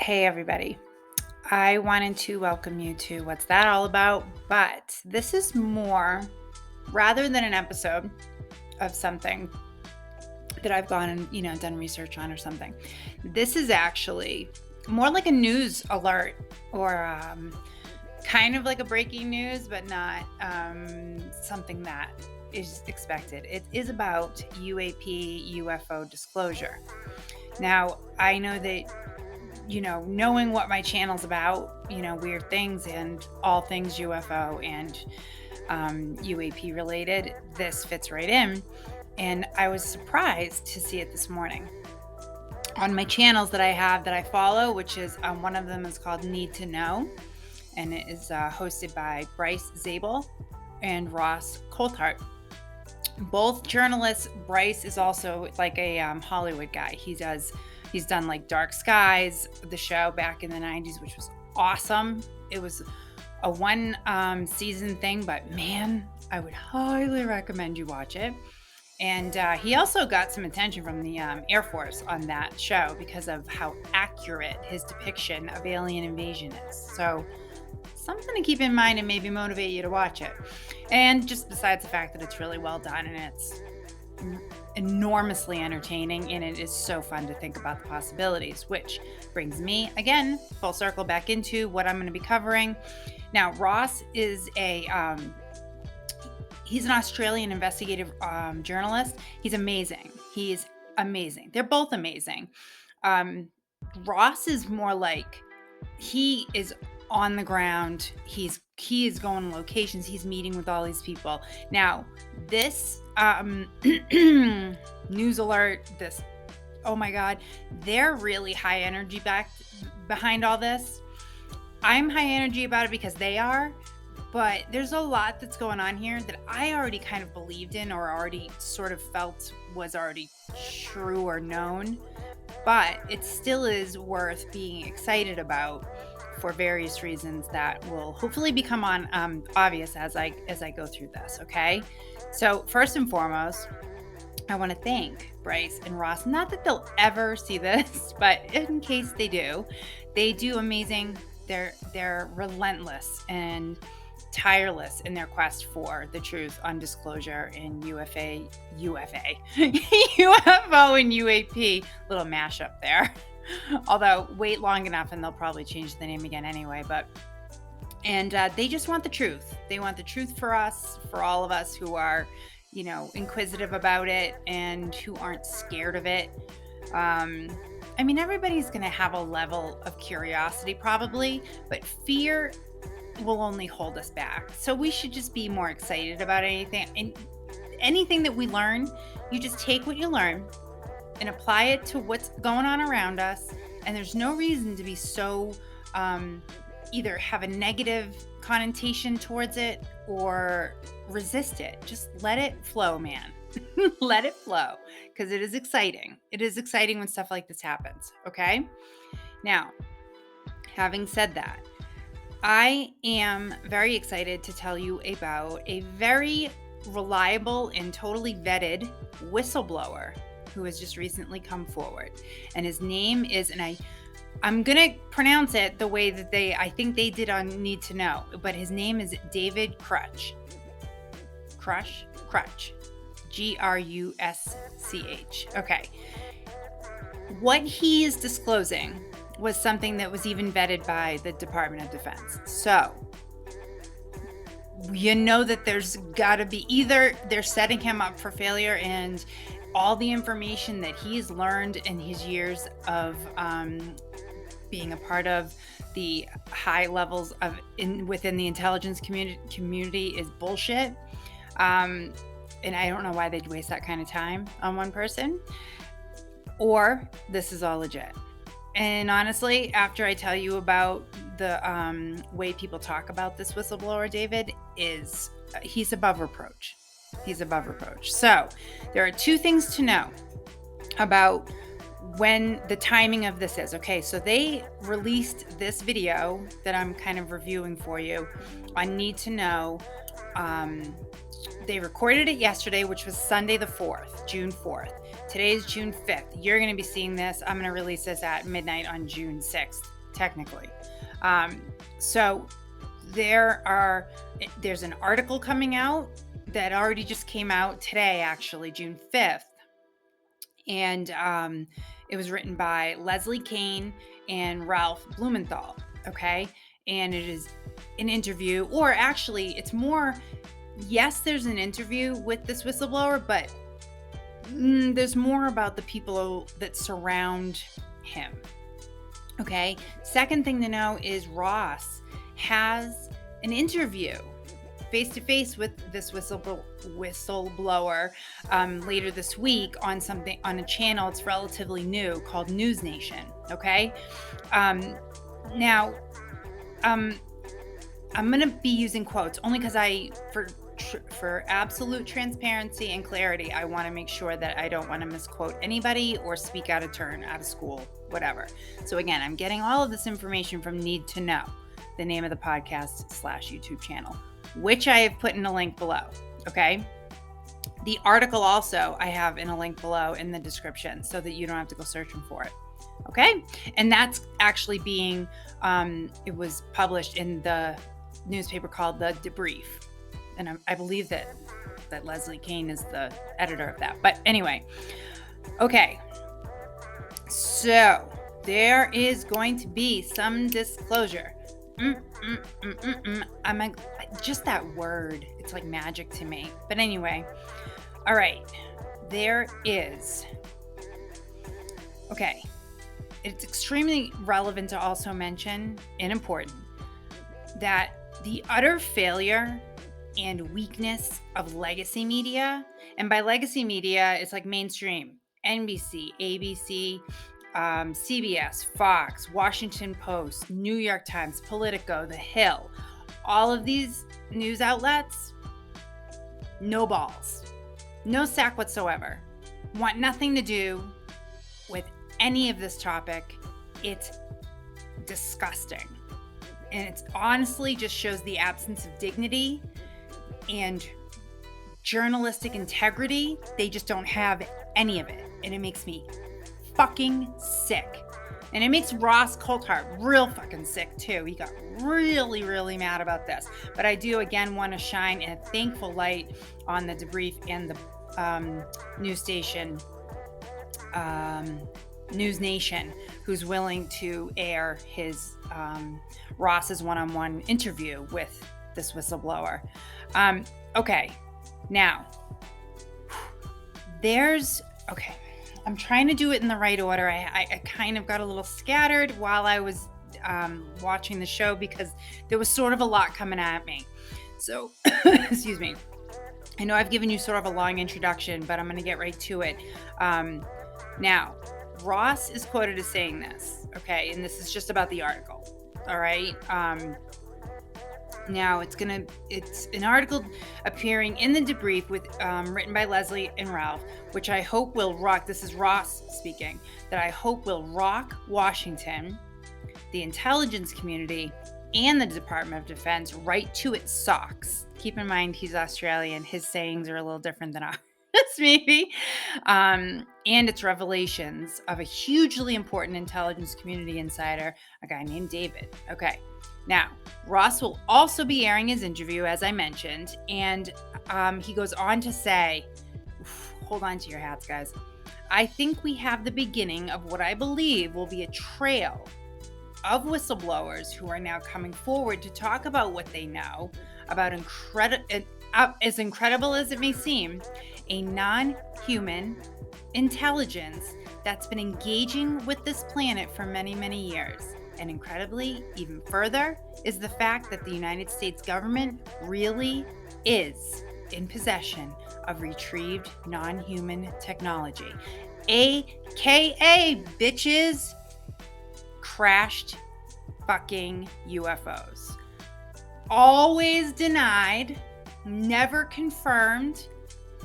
Hey, everybody. I wanted to welcome you to What's That All About? But this is more, rather than an episode of something that I've gone and, done research on or something. This is actually more like a news alert or kind of like a breaking news, but not something that is expected. It is about UAP UFO disclosure. Now, I know that knowing what my channel's about, weird things and all things UFO and UAP related, this fits right in. And I was surprised to see it this morning on my channels that I have that I follow, which is one of them is called Need to Know, and it is hosted by Bryce Zabel and Ross Coulthart. Both journalists. Bryce is also like a Hollywood guy. He's done like Dark Skies, the show back in the 90s, which was awesome. It was a one season thing, but man, I would highly recommend you watch it. And he also got some attention from the Air Force on that show because of how accurate his depiction of alien invasion is. So something to keep in mind and maybe motivate you to watch it. And just besides the fact that it's really well done and it's enormously entertaining, and it is so fun to think about the possibilities, which brings me again full circle back into what I'm going to be covering. Now, Ross is he's an Australian investigative journalist. He's amazing. They're both amazing. Ross is more like he is on the ground. He is going to locations. He's meeting with all these people. Now, this news alert, this, oh my God, they're really high energy behind all this. I'm high energy about it because they are, but there's a lot that's going on here that I already kind of believed in or already sort of felt was already true or known, but it still is worth being excited about for various reasons that will hopefully become obvious as I go through this. Okay, so first and foremost, I want to thank Bryce and Ross. Not that they'll ever see this, but in case they do amazing. They're relentless and tireless in their quest for the truth on disclosure in UFO and UAP. Little mashup there. Although wait long enough and they'll probably change the name again anyway. And they just want the truth. They want the truth for us, for all of us who are, inquisitive about it and who aren't scared of it. I mean, everybody's going to have a level of curiosity probably, but fear will only hold us back. So we should just be more excited about anything. And anything that we learn, you just take what you learn and apply it to what's going on around us. And there's no reason to be so either have a negative connotation towards it or resist it. Just let it flow, man. Let it flow, because it is exciting. It is exciting when stuff like this happens. Okay. Now, having said that, I am very excited to tell you about a very reliable and totally vetted whistleblower who has just recently come forward. And his name is, and I'm going to pronounce it the way that I think they did on Need to Know, but his name is David Crutch. Crutch. Grusch. Okay. What he is disclosing was something that was even vetted by the Department of Defense. So, that there's got to be either they're setting him up for failure and all the information that he's learned in his years of being a part of the high levels within the intelligence community is bullshit. And I don't know why they'd waste that kind of time on one person, or this is all legit. And honestly, after I tell you about the way people talk about this whistleblower, David, he's above reproach. He's above reproach. So there are two things to know about when the timing of this is. Okay, so they released this video that I'm kind of reviewing for you on Need to Know. They recorded it yesterday, which was Sunday the 4th, June 4th. Today is June 5th. You're going to be seeing this. I'm going to release this at midnight on June 6th. technically. So there's an article coming out that already just came out today, actually, June 5th. And it was written by Leslie Kane and Ralph Blumenthal, okay? And it is an interview, or actually it's more, yes, there's an interview with this whistleblower, but there's more about the people that surround him, okay? Second thing to know is Ross has an interview face-to-face with this whistleblower later this week on a channel. It's relatively new called News Nation. Okay. Now, I'm going to be using quotes only because for absolute transparency and clarity, I want to make sure that I don't want to misquote anybody or speak out of turn, out of school, whatever. So again, I'm getting all of this information from Need to Know, the name of the podcast / YouTube channel, which I have put in a link below. Okay. The article also I have in a link below in the description so that you don't have to go searching for it. Okay. And that's actually being, it was published in the newspaper called The Debrief. And I believe that Leslie Kane is the editor of that. But anyway, okay. So there is going to be some disclosure. I'm just that word. It's like magic to me. But anyway, all right. There is. Okay. It's extremely relevant to also mention and important that the utter failure and weakness of legacy media, and by legacy media, it's like mainstream, NBC, ABC, CBS, Fox, Washington Post, New York Times, Politico, The Hill, all of these news outlets, no balls, no sack whatsoever, want nothing to do with any of this topic. It's disgusting. And it honestly just shows the absence of dignity and journalistic integrity. They just don't have any of it. And it makes me fucking sick. And it makes Ross Coulthart real fucking sick too. He got really, really mad about this. But I do again want to shine a thankful light on the Debrief and the news station, News Nation, who's willing to air his Ross's one-on-one interview with this whistleblower. Okay, now okay. I'm trying to do it in the right order. I kind of got a little scattered while I was watching the show because there was sort of a lot coming at me. So, excuse me. I know I've given you sort of a long introduction, but I'm going to get right to it. Now, Ross is quoted as saying this, okay? And this is just about the article, all right? Now, it's an article appearing in the Debrief with written by Leslie and Ralph, which I hope will rock. This is Ross speaking. That I hope will rock Washington, the intelligence community, and the Department of Defense right to its socks. Keep in mind he's Australian. His sayings are a little different than ours, maybe. And its revelations of a hugely important intelligence community insider, a guy named David. Okay. Now, Ross will also be airing his interview, as I mentioned, and he goes on to say, hold on to your hats, guys. I think we have the beginning of what I believe will be a trail of whistleblowers who are now coming forward to talk about what they know about as incredible as it may seem, a non-human intelligence that's been engaging with this planet for many, many years. And incredibly, even further, is the fact that the United States government really is in possession of retrieved non-human technology, aka bitches, crashed fucking UFOs. Always denied, never confirmed,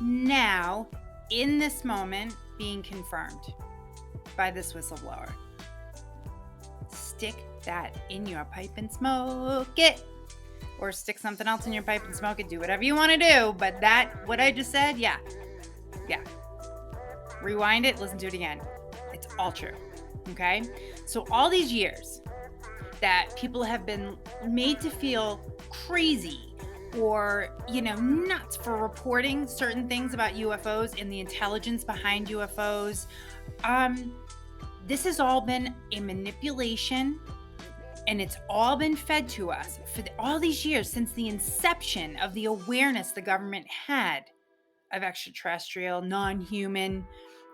now, in this moment, being confirmed by this whistleblower. Stick that in your pipe and smoke it. Or stick something else in your pipe and smoke it. Do whatever you want to do. But what I just said, yeah. Rewind it, listen to it again. It's all true. Okay? So all these years, that people have been made to feel crazy or, nuts for reporting certain things about UFOs and the intelligence behind UFOs. This has all been a manipulation, and it's all been fed to us for all these years since the inception of the awareness the government had of extraterrestrial, non-human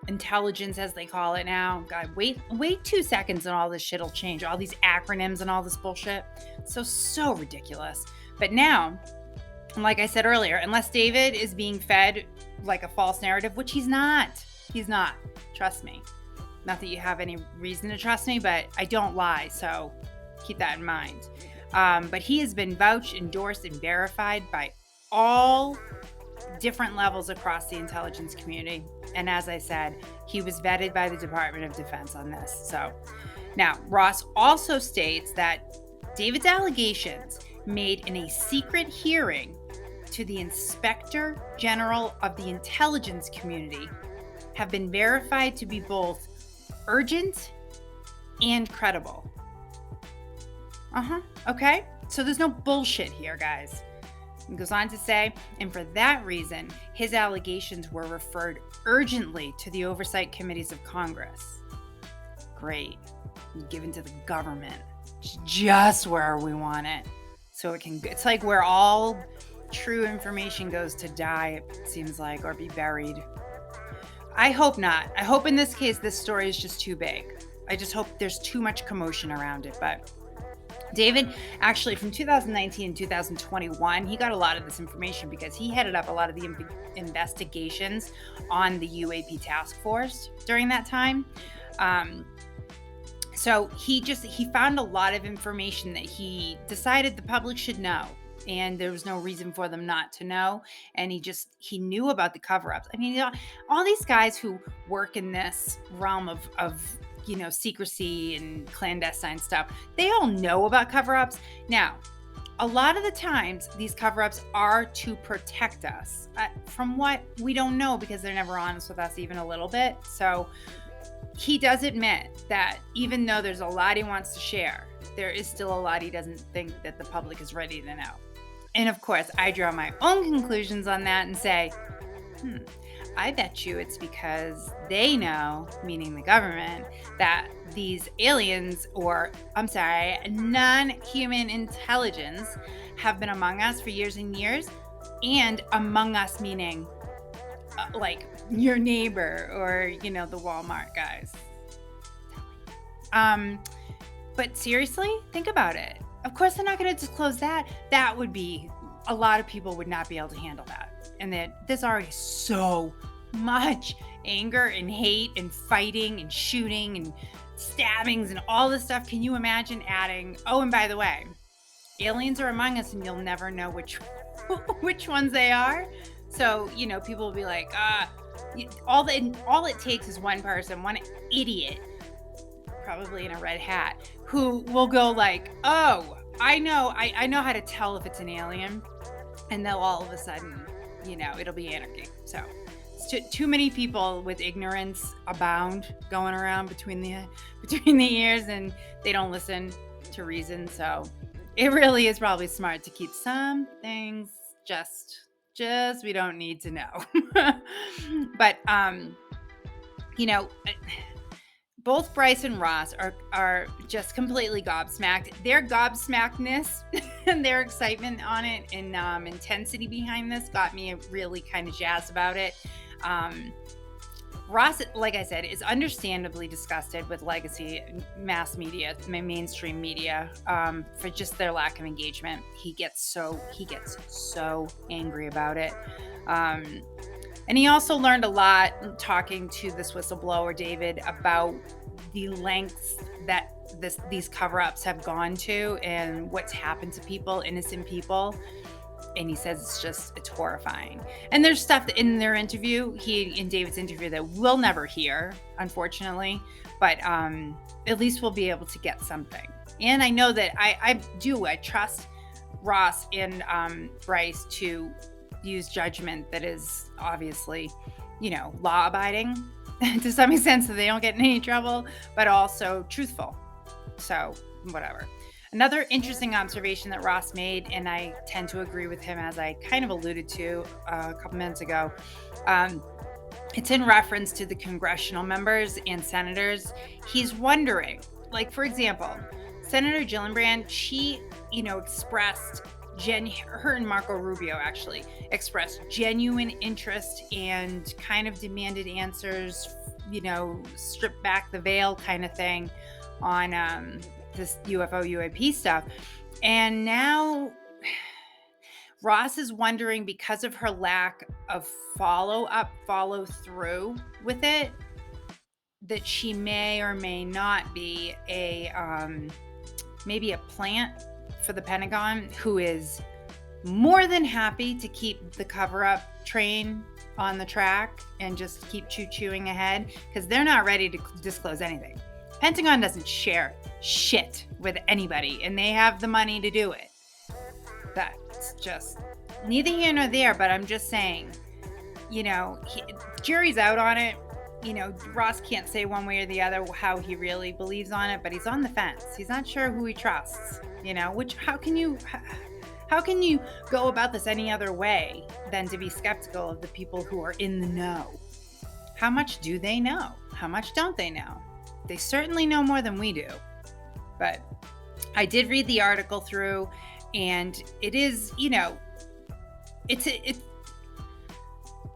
intelligence, as they call it now. God, wait 2 seconds and all this shit will change. All these acronyms and all this bullshit. So ridiculous. But now, like I said earlier, unless David is being fed like a false narrative, which he's not. He's not. Trust me. Not that you have any reason to trust me, but I don't lie, so keep that in mind. But he has been vouched, endorsed, and verified by all different levels across the intelligence community. And as I said, he was vetted by the Department of Defense on this. So now, Ross also states that David's allegations made in a secret hearing to the Inspector General of the Intelligence Community have been verified to be both urgent and credible. Okay? So there's no bullshit here, guys. He goes on to say, and for that reason, his allegations were referred urgently to the oversight committees of Congress. Great. Given to the government. It's just where we want it. So it's like where all true information goes to die, it seems like, or be buried. I hope not. I hope in this case, this story is just too big. I just hope there's too much commotion around it. But David, actually, from 2019 and 2021, he got a lot of this information because he headed up a lot of the investigations on the UAP task force during that time. So he found a lot of information that he decided the public should know. And there was no reason for them not to know. And he knew about the cover-ups. I mean, all these guys who work in this realm of secrecy and clandestine stuff, they all know about cover-ups. Now, a lot of the times, these cover-ups are to protect us. From what we don't know, because they're never honest with us even a little bit. So he does admit that even though there's a lot he wants to share, there is still a lot he doesn't think that the public is ready to know. And of course, I draw my own conclusions on that and say, I bet you it's because they know, meaning the government, that these aliens, non-human intelligence, have been among us for years and years. And among us meaning like your neighbor or, the Walmart guys. But seriously, think about it. Of course, they're not going to disclose that. That would be, a lot of people would not be able to handle that. And that there's already so much anger and hate and fighting and shooting and stabbings and all this stuff. Can you imagine adding, and by the way, aliens are among us and you'll never know which ones they are. So, people will be like, all it takes is one person, one idiot, probably in a red hat, who will go like, I know how to tell if it's an alien. And they'll all of a sudden, it'll be anarchy. So it's too many people with ignorance abound going around between the ears, and they don't listen to reason. So it really is probably smart to keep some things just we don't need to know. But both Bryce and Ross are just completely gobsmacked. Their gobsmackedness and their excitement on it and intensity behind this got me really kind of jazzed about it. Ross, like I said, is understandably disgusted with legacy mass media, mainstream media, for just their lack of engagement. He gets so angry about it. And he also learned a lot talking to this whistleblower, David, about the lengths that these cover-ups have gone to and what's happened to people, innocent people. And he says it's horrifying. And there's stuff in their interview, in David's interview, that we'll never hear, unfortunately. But at least we'll be able to get something. And I know that I trust Ross and Bryce to use judgment that is obviously, law-abiding to some extent so they don't get in any trouble, but also truthful. So, whatever. Another interesting observation that Ross made, and I tend to agree with him, as I kind of alluded to a couple minutes ago. It's in reference to the congressional members and senators. He's wondering, like, for example, Senator Gillibrand, she, expressed her and Marco Rubio actually expressed genuine interest and kind of demanded answers, strip back the veil kind of thing on this UFO UAP stuff. And now Ross is wondering, because of her lack of follow through with it, that she may or may not be maybe a plant for the Pentagon, who is more than happy to keep the cover-up train on the track and just keep chewing ahead, because they're not ready to disclose anything. Pentagon doesn't share shit with anybody, and they have the money to do it. That's just neither here nor there, but I'm just saying, jury's out on it. Ross can't say one way or the other how he really believes on it, but he's on the fence. He's not sure who he trusts, which how can you go about this any other way than to be skeptical of the people who are in the know? How much do they know? How much don't they know? They certainly know more than we do. But I did read the article through, and it is,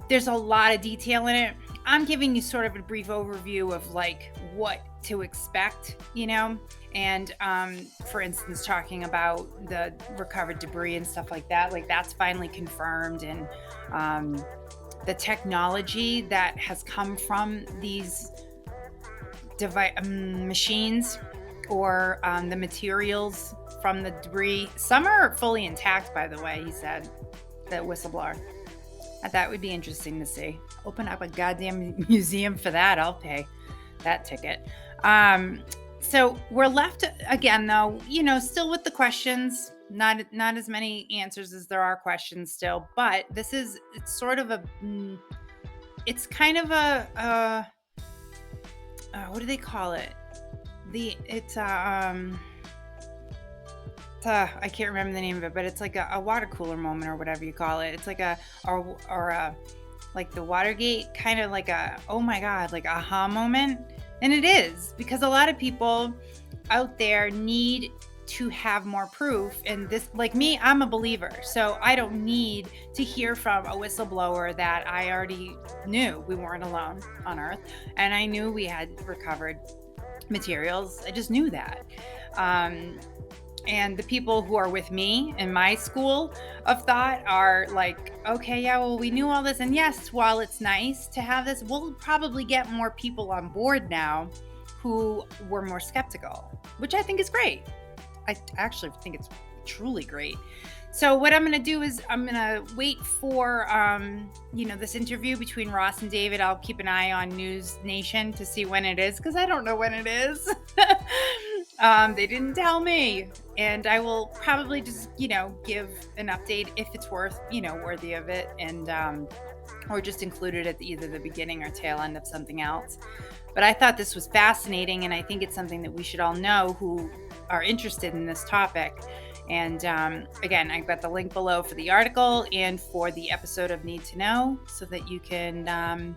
there's a lot of detail in it. I'm giving you sort of a brief overview of like what to expect, and for instance, talking about the recovered debris and stuff like that, like that's finally confirmed, and the technology that has come from these machines, or the materials from the debris. Some are fully intact, by the way, he said, the whistleblower. That would be interesting to see. Open up a goddamn museum for that. I'll pay that ticket. So we're left again, though, still with the questions. Not as many answers as there are questions still, but it's sort of it's kind of a what do they call it? I can't remember the name of it, but it's like a water cooler moment, or whatever you call it. It's like like the Watergate, kind of like oh my God, like aha moment. And it is, because a lot of people out there need to have more proof. And this, like me, I'm a believer. So I don't need to hear from a whistleblower that I already knew we weren't alone on Earth. And I knew we had recovered materials. I just knew that. And the people who are with me in my school of thought are like, okay, yeah, well, we knew all this. And yes, while it's nice to have this, we'll probably get more people on board now who were more skeptical, which I think is great. I actually think it's truly great. So what I'm going to do is I'm going to wait for, this interview between Ross and David. I'll keep an eye on News Nation to see when it is, because I don't know when it is. They didn't tell me. And I will probably just, give an update if it's worthy of it, and or just include it at either the beginning or tail end of something else. But I thought this was fascinating, and I think it's something that we should all know who are interested in this topic. And again, I've got the link below for the article and for the episode of Need to Know, so that you can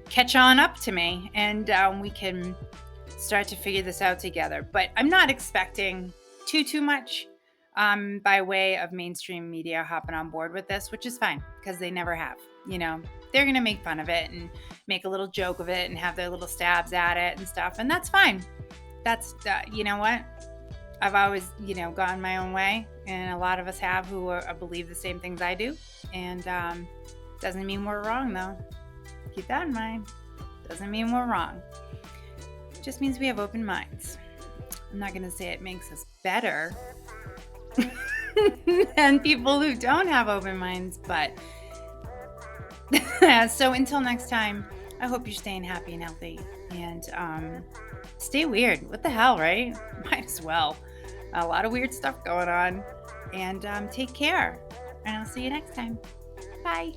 catch on up to me, and we can start to figure this out together. But I'm not expecting too much by way of mainstream media hopping on board with this, which is fine, because they never have. They're going to make fun of it and make a little joke of it and have their little stabs at it and stuff. And that's fine. That's, you know what? I've always, gone my own way. And a lot of us have, who believe the same things I do. And doesn't mean we're wrong, though. Keep that in mind. Doesn't mean we're wrong. It just means we have open minds. I'm not going to say it makes us better than people who don't have open minds, but so until next time, I hope you're staying happy and healthy, and stay weird. What the hell, right? Might as well. A lot of weird stuff going on, and take care, and I'll see you next time. Bye.